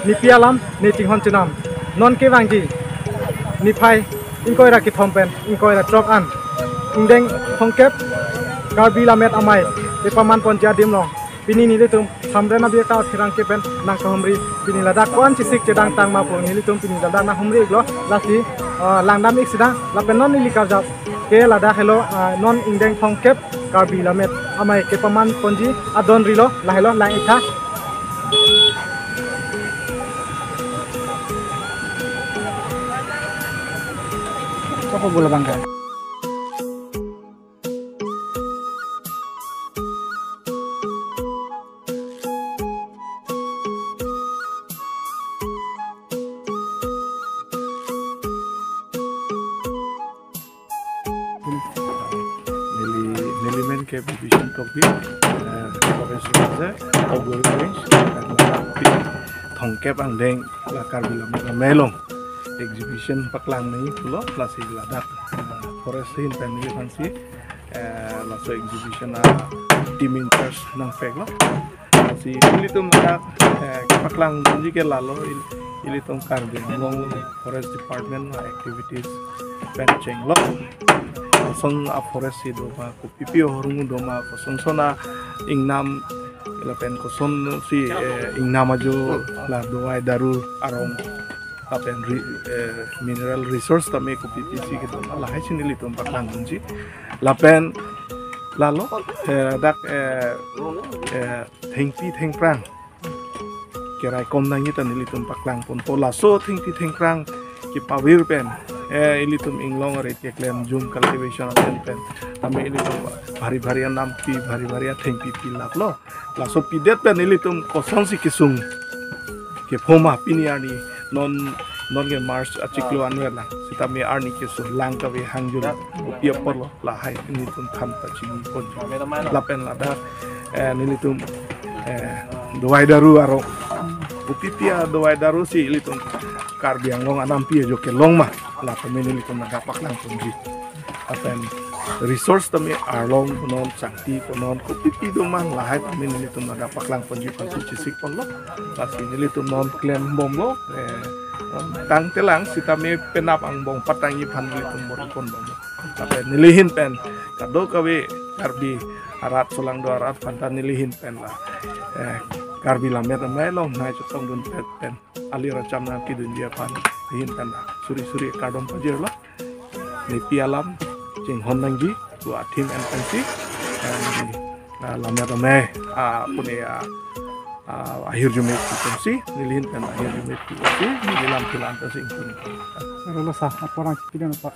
ni pialam ni tinghon chinam non ke wangi ni phai inkoi ra ki thompen inkoi ra trok an ingdeng thongkep karbi lamet amai te paman ponja dimlong pini ni litum samre na biaka thirang ke pen nang kahumri pini lada kwan chisik cedang tang ma pong ni litum pini lada na humri glo lasi langdam ik sidang lapen non ni likar jap ke lada hello non ingdeng thongkep karbi lamet amai ke paman ponji adon rilo la hello lang ikha apa bola bangka Nelimen ke division topi profesor saja ogol range thongkep ang deng lakar bilam melong exhibition paklang ni pulo klasi ladak forest in penny fancy laso exhibition team in charge nang fek lo si ilitum ladak paklang janji ke lalo ilitum karbe long forest department activities benching lo kosong forest itu pa kupipi horungu doma kosong sona ingnam ilapen kosong si ingnam ajo la doai daru arong apen mineral resource tame kupipi si gitu lah hai sini litum paklang kunci lapen lalo dak theng prang kerai kom nangi tan litum paklang pun pola so theng prang ki pawir pen ilitum inglong re keklem zoom cultivation pen tame ilitum bhari nampi bhari thengpi pilak lo la so pidet pen ilitum kosong si kisung ke phoma piniani non ge mars achiklo anwer la sitame arni kesu langka we hangjul upia porlo la hai ilitum tham pa chini pon la pen la da ilitum doai daru aro upipia doai daru si ilitum karbiang long anampi jo ke long ma la pemeni ko nagapak lang punji apen resource tami arlong non sakti non kupipi domang lahai pemeni to nagapak lang punji panci cisik pon lo pasti nili to non klem bom lo tang telang sitame penap ang bong patangi panli to moripon bom apen nilihin pen kado kawe karbi arat solang do arat pantan nilihin pen la karbi lamet melong nai chotong dun pen ali racam na ki dun dia pan hin kan suri kadom pajir lah ni pialam jing honanggi tu atim and pensi lamet me pune akhir jumet pensi nilihin kan akhir jumet pensi ni lam pilan pensi pun rolo sah apa orang pidan pak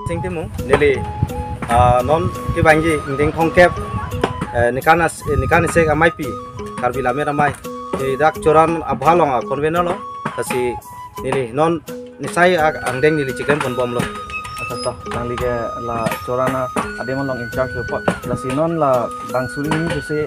sing timu nili non ke bangi inding thongkep nikana se amai pi karbi lame ramai dak coran abhalong konvenol lo kasi nili non nisai angdeng nili chicken pon bom lo atau nang lige la corana ade mon long in charge lo pot la sinon la bang suri ni se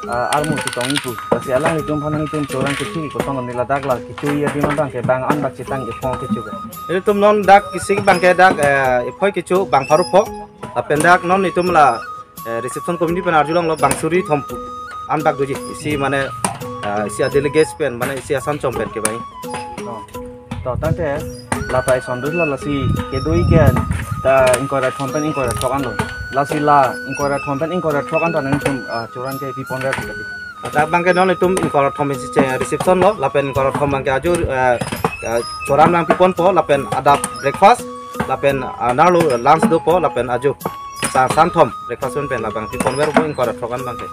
armu kitong itu kasi alang itum phanang itum coran kecil kotong nila dak la kicu ya di non ke bang an bak citang ke phong kicu itu tum non dak kisik bang ke dak ipoi kicu bang farupo apen dak non itum la reception committee pen arjulang lo bang suri thompu an bak doji isi mane isi delegates pen mane isi asam chompen ke bai to tante la pai sondus la si kedoi ke ta ingkora thompen ingkora thokan lo la si la ingkora thompen ingkora thokan ta nang tum coran ke pi pondra ti dak bang ke non itum ingkora thompen si reception lo lapen ingkora thom bang ke ajur coran bang pi pon po lapen ada breakfast lapen nalu lunch do po lapen aju santom breakfast pen la bang pi pon wer po ingkora thokan bang ke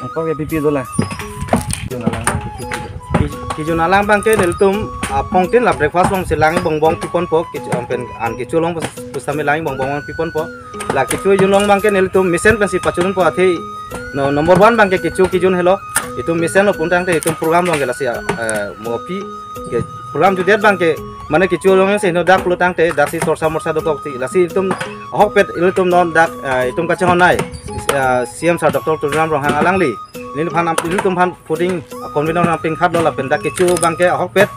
angko ke pipi do la kijunalang bang ke niltum pongtin la breakfast bong silang bongbong pipon po pen an kiculong pusame lang bongbong pipon po la kicu junlong bang ke niltum misen pen si pacurun po athi no number 1 bang ke kicu kijun hello itu misen lo puntang te itu program bang ke la si mopi ke program judet bang ke mane kicu long se no dak lutang te dak si sorsa morsa do ko ti la si itum hokpet itum non dak itum kachon nai siam sa doktor turam rong hang alangli ini pan ini tum pan puding konvenor namping khat lo la pen dak kicu bangke ahok pet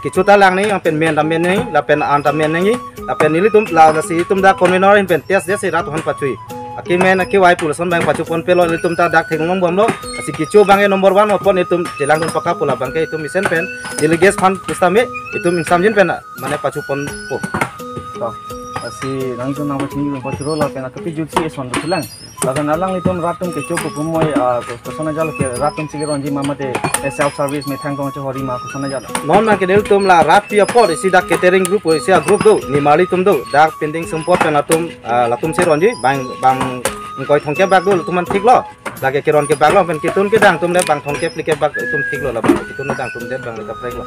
kicu talang ni yang pen men dam men ni la pen an dam men ni la pen ini tum la si tum dak konvenor in pen tes si rat han pacui aki men aki wai pulason bang pacu pon pelo ini tum ta dak theng ngom bom lo si kicu bangke nomor 1 pon itu jelang tum pakka pula bangke itu misen pen deleges pan pustame itu minsamjin pen mane pacu pon po si nang itu nama sini pun pacuro lah kena tapi jutsi eson bersilang. Lagan alang itu ratum kecoh kumoy kusana jalo ke ratum sih ronji mama te self service me thang kong hori ma kusana jalo. Non na kedel tum la rapia por isi dak catering group isi group do ni mali tum do dak pending support kan latum si ronji bang ngkoi thongke bag do tuman thik lo lage ke ron ke bag lo pen kitun ke dang tum le bang thongke plike bag tum thik lo la bang kitun dang tum de bang ka prek lo.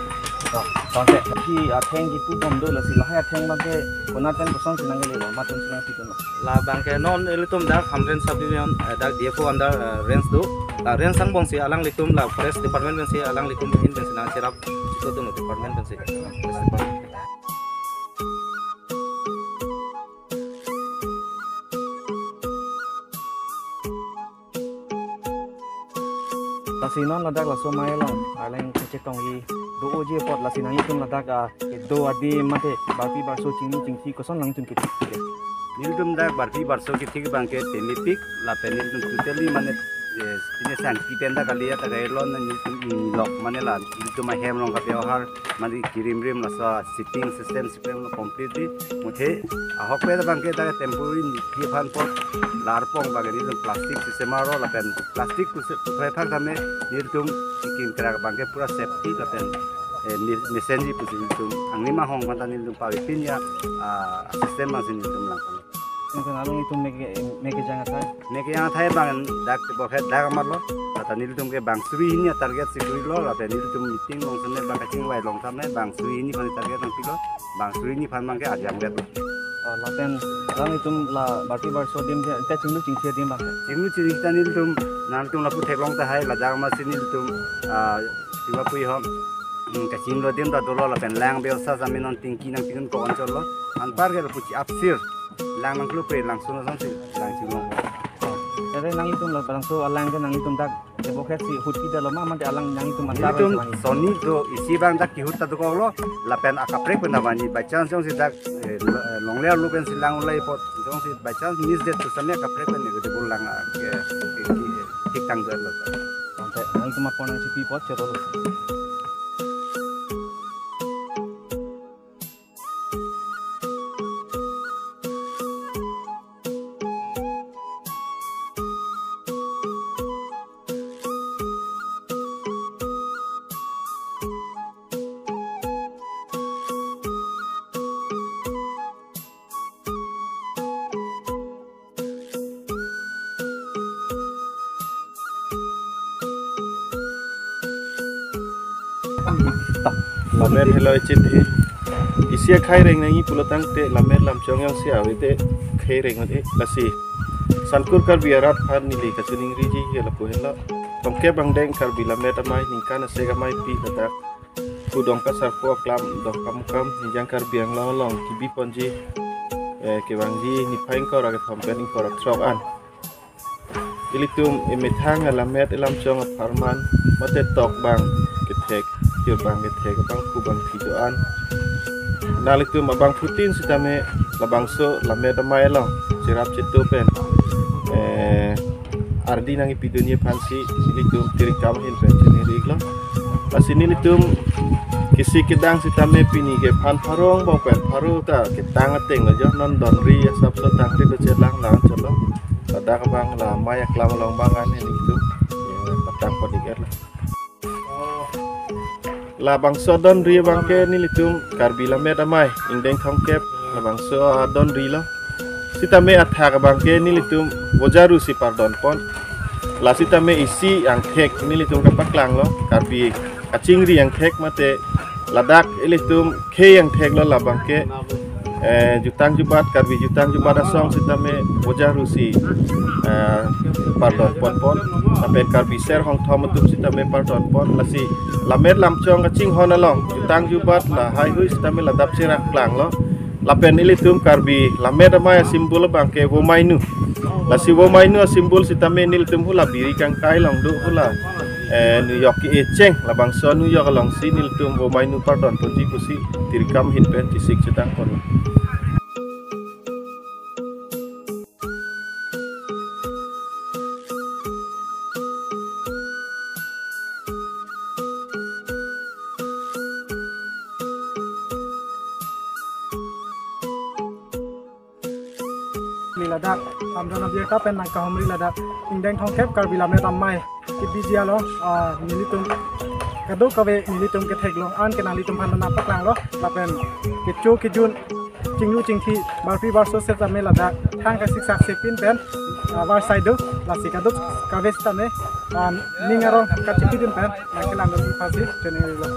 Sampai si atheng di pu bom do la si lahai atheng bangke konatan kusang sinang le lo matun sinang tikun lo. La bangke non elitum dak hamren sabion dak DFO under range do la range sang bong si alang litum la forest department ben si alang litum in ben sinang serap itu tu department ben si. Lasinon ladak la somai long aleng kecetong i do oje pot lasinang itum ladak do adi mate bapi barso cingni cingti koson lang tun kiti nildum dak barpi barso kiti bangke tenipik la penil dum tuteli mane ini sang kitenda kalia tagailon lok mane la nildum hem long kapio har mane kirim rim la sa sitting system system completely muthe ahok pe bangke ta temporary ki phan pot larpong bagani dum plastic system aro la pen plastic ku prefer kame nildum ikin kra bangke pura safety la pen mesenji pusitum anglima hong mata nildum pawipin ya system masin nildum lang Mungkin alung itu meke jangan thay. Meke yang thay bang dak boket dak amarlo. Kata nildum ke bang suri ini target sikuri lo. Kata nildum meeting long sene bang kacing wai long tamne bang suri ini pan target nang pilo. Bang suri ini pan bang ke ajang bet. Laten alang itu la berarti barso dim kita cinglu cingsia dim bang. Cinglu cingita nildum naldum lapu teklong tahay la jangan masih nildum tiba pui hom. Kacing lo dim tak dulu la pen lang biasa zaman non tingki nang tingin ko ancol lo. Anpar ke puci absir. Lang nang klupe langsung langsung lang cilong. Jadi nang itu lah langsung alang ke nang itu tak boket si hut kita lama mandi alang nang itu mandi. Itu Sony do isi bang tak hut tak kau lo lapen akaprek pendamani by chance jong si tak long leer lu pen silang ulai pot jong si by chance miss det tu samnya akaprek pen itu bulang ke tik tang jar lo. Sampai nang itu mah ponang si pot cerol. Lamer hello citi isia khai reng nangi pulatang te lamer lam chong yang sia wete khai reng ade lasi sankur kar biarat phan nili kachuning riji hela pohela tomke bangdeng kar bilamet amai ningkana sega mai pi kata kudong ka sarpo klam dong kam nijang kar biang lolong kibi ponji ke bangji ni phaing ko raga thompen ing korak trok an ilitum emethang lamet elam chong farman mate tok bang ketek Tiap bang ketek bang kubang tidoan. Nalik tu mabang putin sitame labang so lame damai long sirap citu pen. Ardi nangi pidunia pansi silitum tirik kam hin pen jenerik lo. Pas ini litum kisi kedang sitame pini ke pan parong bang pen paru ta ketang ateng aja non don ri asap so tangri do celang lang celo. Tada bang la mayak lam long bangan ini itu. Patang podiger lah. Labang so don ri bangke ni litum karbila me damai ingdeng thongkep labang so don ri lo sitame athak bangke ni litum bojaru si pardon pon la sitame isi ang thek ni litum kapaklang lo karbi kachingri yang thek mate ladak ilitum khe yang thek lo labangke jutang jubat karbi jutang jubat asong sitame bojaru si pardon pon sampai karbi ser hong thom tum sitame pardon pon lasi lamet lam chong kaching honalong jutang jubat la hai hui sitame ladap sirak klang lo lapen ilitum karbi lamet amaya simbol bangke wo mainu La si wo mai nu simbol si tame nil tum hula biri kang kai long du hula New York ki echeng la bangsa New York long si nil tum wo mai nu pardon ponji kusi tirkam hin pen tisik cetang kon Ladak amdana biar kapen nang kahomri ladak indeng thongkep karbila me tammai ki bijia lo nilitum kadu kawe nilitum ke theglong an ke nalitum han na paklang lo lapen ke chu ki jun chinglu chingthi barpi barso se tame ladak thang ka siksak sepin pen war side la sikadu kawe stame ningarong ka chipidin pen nang kelang do pasi teneng lo